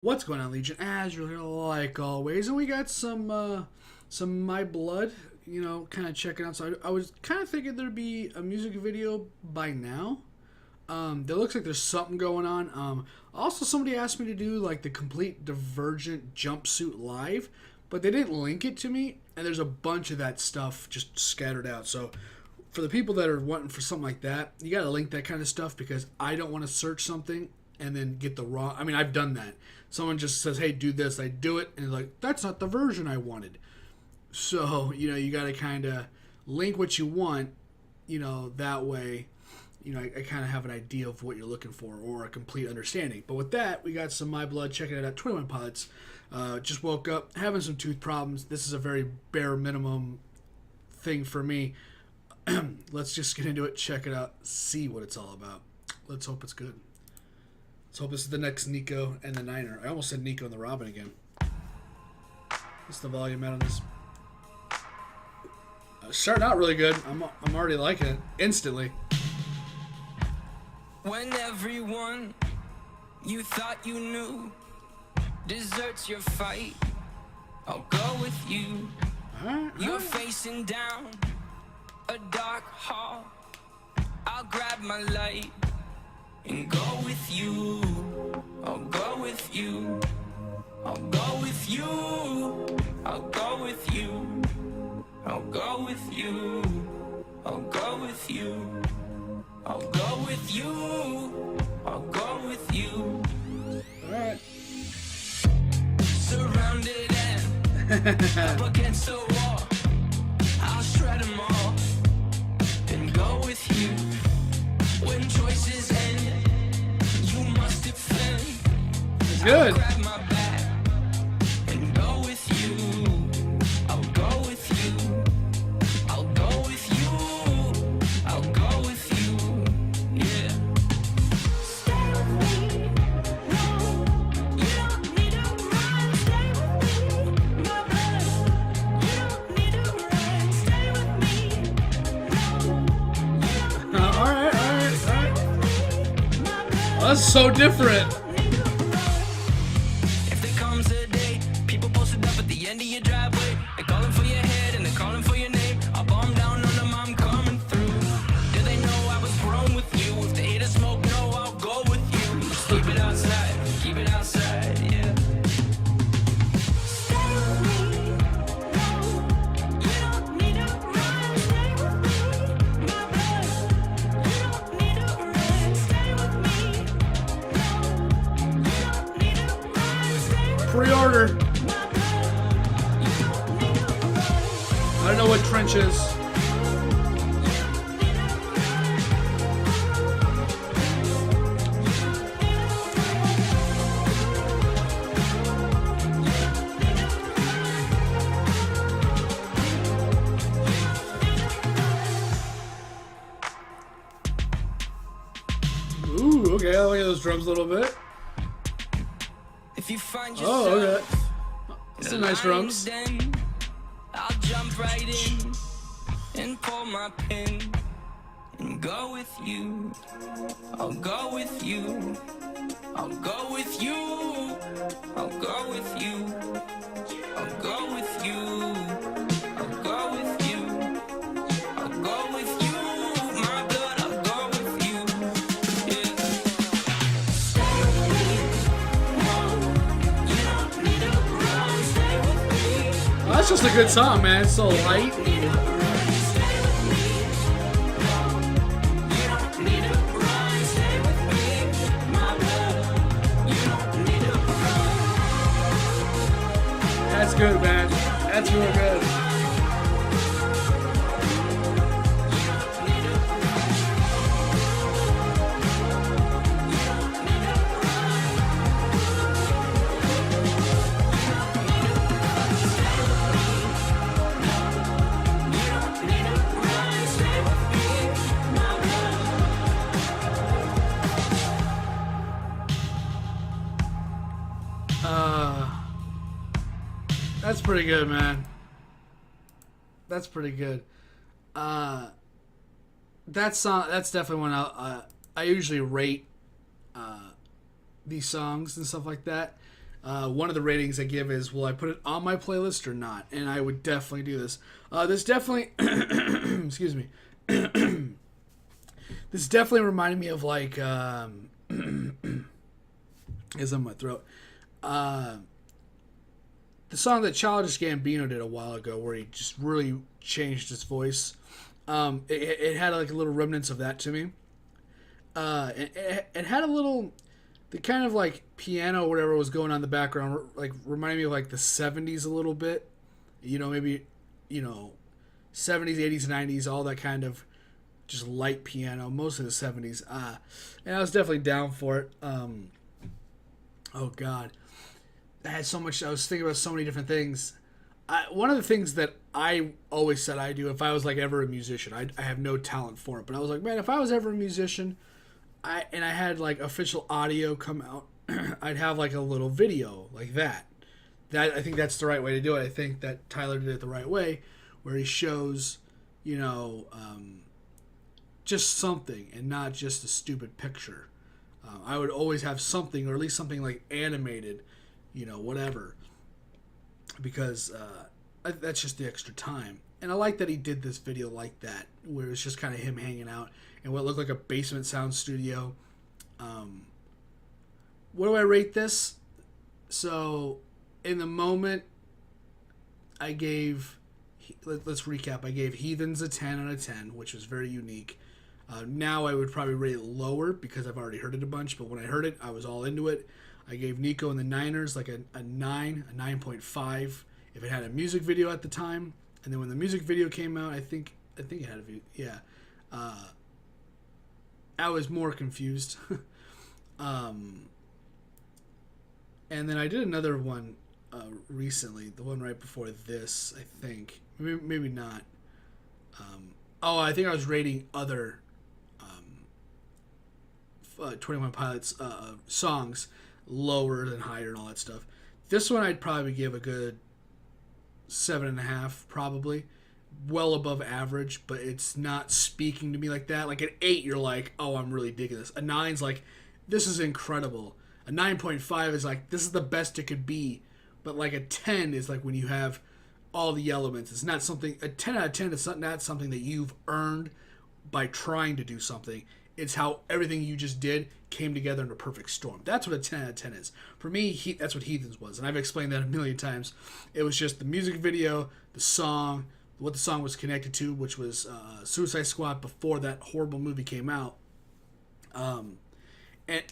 What's going on, Legion? As usual, like always, and we got some My Blood, kind of checking out. So I was kind of thinking there'd be a music video by now. There looks like there's something going on. Also, somebody asked me to do like the complete Divergent jumpsuit live, but they didn't link it to me, and there's a bunch of that stuff just scattered out. So for the people that are wanting for something like that, you got to link that kind of stuff because I don't want to search something and then get the wrong. I mean, I've done that. Someone just says, "Hey, do this." I do it, and they're like, "That's not the version I wanted." So you got to kind of link what you want. That way, I kind of have an idea of what you're looking for or a complete understanding. But with that, we got some My Blood. Checking it out. 21 Pilots. Just woke up having some tooth problems. This is a very bare minimum thing for me. Let's just get into it. Check it out. See what it's all about. Let's hope it's good. Let's hope this is the next Nico and the Niner. I almost said Nico and the Robin again. What's the volume out on this? Starting out really good. I'm already liking it instantly. When everyone you thought you knew deserts your fight, I'll go with you. You're facing down a dark hall. I'll grab my light and go with you. I'll go with you. I'll go with you. I'll go with you. I'll go with you. I'll go with you. I'll go with you. I'll go with you. Alright. Surrounded and up against the wall, I'll shred them all and go with you. When choices end, you must defend. It's good. I'll grab my back and go with you. I'll go with you. I'll go with you. I'll go with you. Yeah. Stay with me. No, you don't need to run. Stay with me, my brother. You don't need to run. Stay with me. No, Alright. Well, that's so different. if there comes a day, people posted up at the end of your driveway. They're calling for your head and they're calling for your name. I'll bomb down on them, I'm coming through. Do they know I was grown with you? If they hate a smoke, no, I'll go with you. Just keep it outside, yeah. Stay with me, no, you don't need to run. Stay with me, my brother. You don't need to run. Stay with me, no, you don't need to run. Stay with me. Pre-order. My brother, you don't need to run. I don't know what trench is. Ooh, okay. I like those drums a little bit. If you find Oh, yourself okay. That's some nice drums. then I'll jump right in and pull my pin and go with you. I'll go with you. I'll go with you. I'll go with you. I'll go with you. I'll go with you. I'll go with you. My blood, I'll go with you. Yeah. Stay with me. No, you don't need to run. Stay with me. Oh, that's just a good song, man. It's so light. Stay with me. You don't need to run. Stay with me, my brother. You don't need to run. That's good, man. That's really good. That's pretty good, man. That's pretty good. That song. That's definitely one I usually rate these songs and stuff like that. One of the ratings I give is, will I put it on my playlist or not? And I would definitely do this. This definitely, excuse me. This definitely reminded me of like, is on my throat. The song that Childish Gambino did a while ago, where he just really changed his voice. It had like a little remnants of that to me. It had a little, the kind of like piano or whatever was going on in the background, like reminded me of like the 70s a little bit. Maybe, 70s, 80s, 90s, all that kind of just light piano, mostly the 70s. And I was definitely down for it. Oh God, I had so much. I was thinking about so many different things. One of the things that I always said I do, if I was like ever a musician, I have no talent for it, but I was like, man, if I was ever a musician, I had like official audio come out, I'd have like a little video like that. I think that's the right way to do it. I think that Tyler did it the right way, where he shows, just something and not just a stupid picture. I would always have something, or at least something like animated, whatever, because that's just the extra time. And I like that he did this video like that, where it's just kind of him hanging out in what looked like a basement sound studio. What do I rate this? So, in the moment, I gave, let's recap, I gave Heathens a 10 out of 10, which was very unique. Now I would probably rate it lower because I've already heard it a bunch, but when I heard it, I was all into it. I gave Nico and the Niners like a 9.5 if it had a music video at the time. And then when the music video came out, I think it had a video. Yeah. I was more confused. And then I did another one recently, the one right before this, I think. Maybe not. I think I was rating other 21 Pilots songs lower than higher and all that stuff. This one I'd probably give a good 7.5, probably. Well above average, but it's not speaking to me like that. Like an 8, you're like, oh, I'm really digging this. A 9's like, this is incredible. A 9.5 is like, this is the best it could be. But like a 10 is like when you have all the elements. It's not something, a 10 out of 10 is not something that you've earned by trying to do something. It's how everything you just did came together in a perfect storm. That's what a 10 out of 10 is. For me, that's what Heathens was. And I've explained that a million times. It was just the music video, the song, what the song was connected to, which was Suicide Squad before that horrible movie came out. And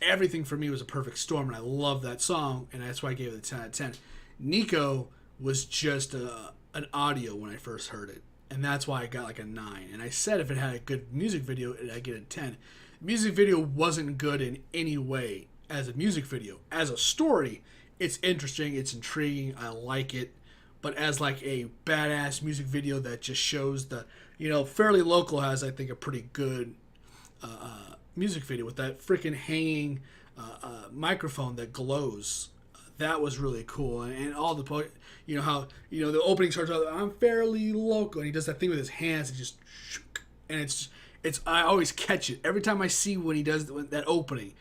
everything for me was a perfect storm, and I love that song, and that's why I gave it a 10 out of 10. Nico was just an audio when I first heard it, and that's why I got like a 9. And I said if it had a good music video, I'd get a 10. The music video wasn't good in any way as a music video. As a story, it's interesting, it's intriguing, I like it. But as like a badass music video that just shows the, Fairly Local has, I think, a pretty good music video with that freaking hanging microphone that glows. That was really cool. And all the, how, the opening starts out, I'm fairly local. And he does that thing with his hands. And just, and it's, I always catch it. Every time I see when he does that opening,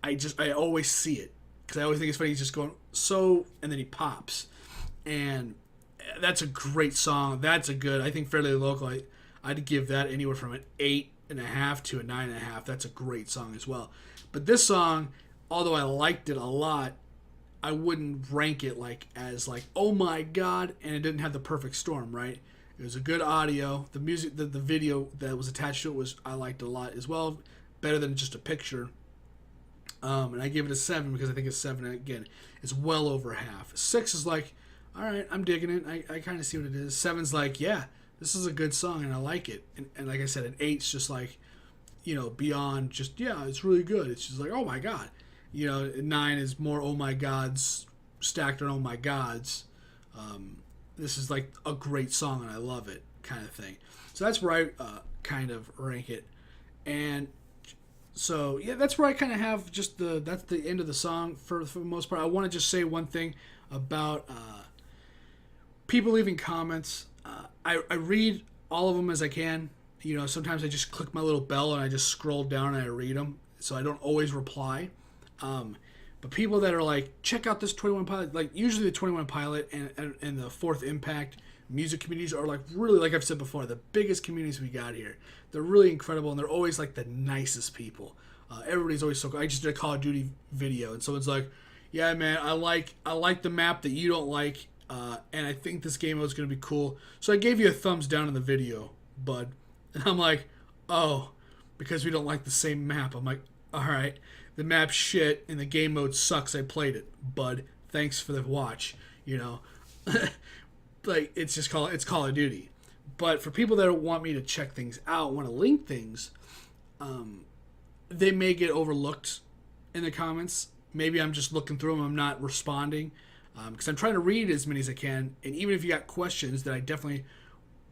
I always see it. Because I always think it's funny. He's just going, and then he pops. And that's a great song. That's a good, I think Fairly Local, I'd give that anywhere from an 8.5 to a 9.5. That's a great song as well. But this song, although I liked it a lot, I wouldn't rank it as oh my god, and it didn't have the perfect storm, right? It was a good audio. The music, the video that was attached to it I liked a lot as well. Better than just a picture. And I gave it a 7 because I think a 7, again, is well over half. 6 is like, all right, I'm digging it. I kind of see what it is. 7's like, yeah, this is a good song and I like it. And like I said, an 8's just like, beyond just, yeah, it's really good. It's just like, oh my god. 9 is more oh my gods stacked on oh my gods. This is like a great song and I love it kind of thing. So that's where I kind of rank it. And so, yeah, that's where I kind of have just that's the end of the song for the most part. I want to just say one thing about people leaving comments. I read all of them as I can. Sometimes I just click my little bell and I just scroll down and I read them. So I don't always reply. But people that are like, check out this 21 Pilot, like usually the 21 Pilot and the Fourth Impact music communities are like really, like I've said before, the biggest communities we got here. They're really incredible, and they're always like the nicest people. Everybody's always so cool. I just did a Call of Duty video, and someone's like, yeah, man, I like the map that you don't like, and I think this game is going to be cool. So I gave you a thumbs down in the video, bud. And I'm like, oh, because we don't like the same map. I'm like, all right, the map's shit and the game mode sucks. I played it, bud. Thanks for the watch. You know, like it's Call of Duty. But for people that want me to check things out, want to link things, they may get overlooked in the comments. Maybe I'm just looking through them. I'm not responding because I'm trying to read as many as I can. And even if you got questions that I definitely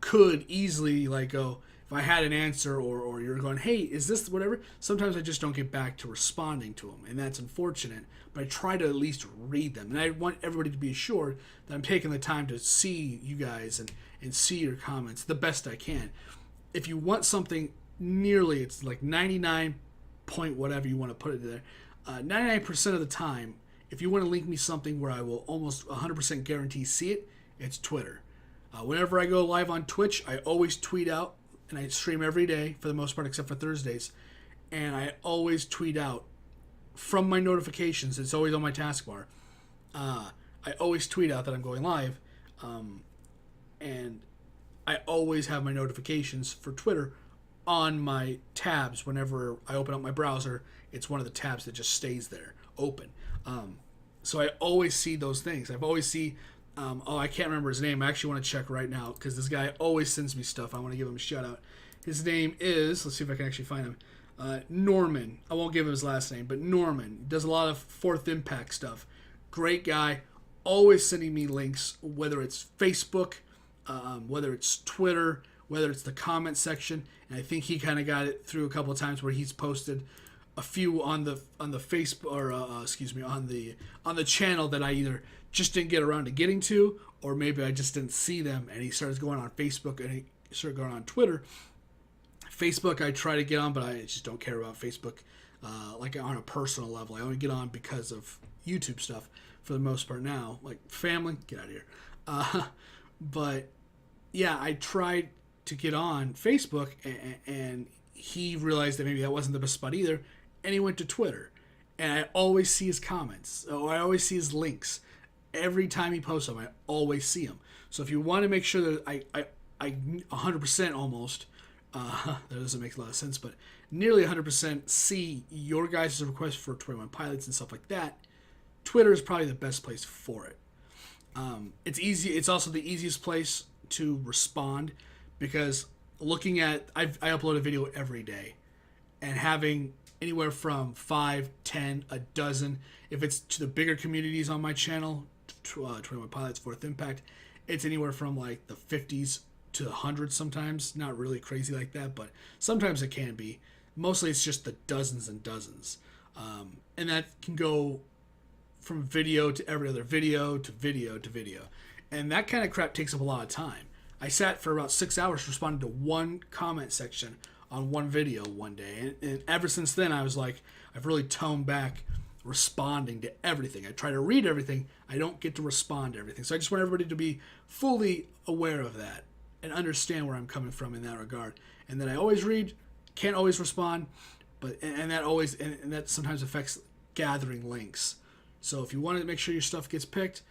could easily like go, if I had an answer or you're going, hey, is this whatever? Sometimes I just don't get back to responding to them, and that's unfortunate. But I try to at least read them, and I want everybody to be assured that I'm taking the time to see you guys and see your comments the best I can. If you want something nearly, it's like 99 point whatever you want to put it there, 99% of the time, if you want to link me something where I will almost 100% guarantee see it, it's Twitter. Whenever I go live on Twitch, I always tweet out, and I stream every day for the most part except for Thursdays, and I always tweet out from my notifications. It's always on my taskbar. I always tweet out that I'm going live, and I always have my notifications for Twitter on my tabs. Whenever I open up my browser, it's one of the tabs that just stays there open. So I always see those things. I've always see I can't remember his name. I actually want to check right now because this guy always sends me stuff. I want to give him a shout out. His name is, let's see if I can actually find him, Norman. I won't give him his last name, but Norman. He does a lot of Fourth Impact stuff. Great guy. Always sending me links, whether it's Facebook, whether it's Twitter, whether it's the comment section. And I think he kind of got it through a couple of times where he's posted a few on the Facebook or on the channel that I either just didn't get around to getting to, or maybe I just didn't see them. And he starts going on Facebook and he started going on Twitter. Facebook I try to get on, but I just don't care about Facebook like on a personal level. I only get on because of YouTube stuff for the most part now. Like family, get out of here. But yeah, I tried to get on Facebook, and he realized that maybe that wasn't the best spot either, and he went to Twitter. And I always see his comments, or I always see his links. Every time he posts them, I always see them. So if you want to make sure that I 100% almost, that doesn't make a lot of sense, but nearly 100% see your guys' requests for 21 Pilots and stuff like that, Twitter is probably the best place for it. It's easy. It's also the easiest place to respond because looking at, I upload a video every day, and having anywhere from 5, 10, a dozen, if it's to the bigger communities on my channel, 21 Pilots, Fourth Impact, it's anywhere from like the 50s to the 100s sometimes. Not really crazy like that, but sometimes it can be. Mostly it's just the dozens and dozens. And that can go from video to every other video to video to video. And that kind of crap takes up a lot of time. I sat for about 6 hours responding to one comment section on one video one day. And ever since then, I was like, I've really toned back responding to everything. I try to read everything. I don't get to respond to everything. So I just want everybody to be fully aware of that and understand where I'm coming from in that regard. And that I always read, can't always respond, but and that sometimes affects gathering links. So if you want to make sure your stuff gets picked,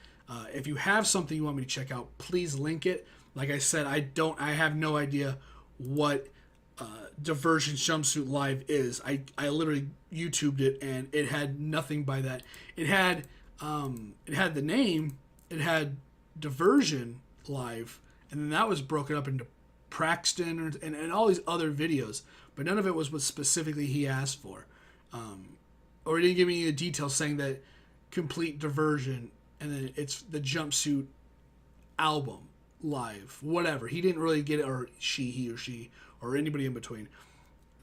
if you have something you want me to check out, please link it. Like I said, I have no idea what Diversion Jumpsuit Live is. I literally YouTubed it, and it had nothing by that. It had the name, it had Diversion Live, and then that was broken up into Praxton and all these other videos, but none of it was what specifically he asked for. Or he didn't give me any details saying that complete Diversion, and then it's the Jumpsuit album live, whatever. He didn't really get it, or he or she, or anybody in between.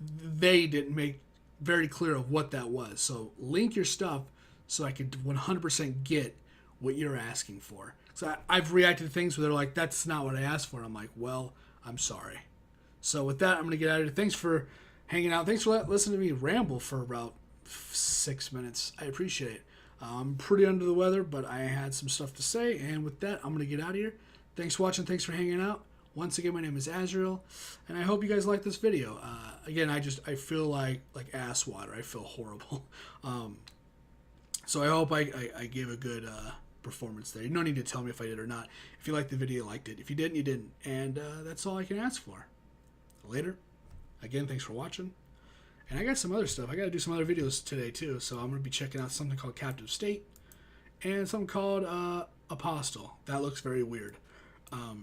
They didn't make very clear of what that was. So link your stuff so I could 100% get what you're asking for. So I've reacted to things where they're like, that's not what I asked for. And I'm like, well, I'm sorry. So with that, I'm going to get out of here. Thanks for hanging out. Thanks for listening to me ramble for about 6 minutes. I appreciate it. I'm pretty under the weather, but I had some stuff to say. And with that, I'm going to get out of here. Thanks for watching. Thanks for hanging out. Once again, my name is Azrael, and I hope you guys like this video. Again, I feel like ass water. I feel horrible. So I hope I gave a good performance there. You don't need to tell me if I did or not. If you liked the video, you liked it. If you didn't, you didn't. And that's all I can ask for. Later. Again, thanks for watching. And I got some other stuff. I got to do some other videos today, too. So I'm going to be checking out something called Captive State and something called Apostle. That looks very weird.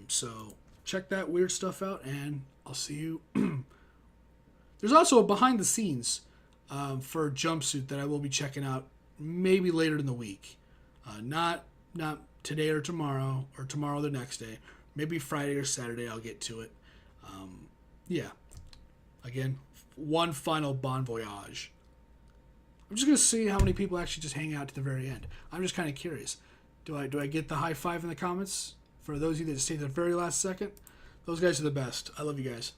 So check that weird stuff out, and I'll see you. There's also a behind the scenes for Jumpsuit that I will be checking out maybe later in the week. Not today or tomorrow the next day. Maybe Friday or Saturday I'll get to it. Yeah. Again, one final bon voyage. I'm just going to see how many people actually just hang out to the very end. I'm just kind of curious. Do I get the high five in the comments? For those of you that stay to the very last second, those guys are the best. I love you guys.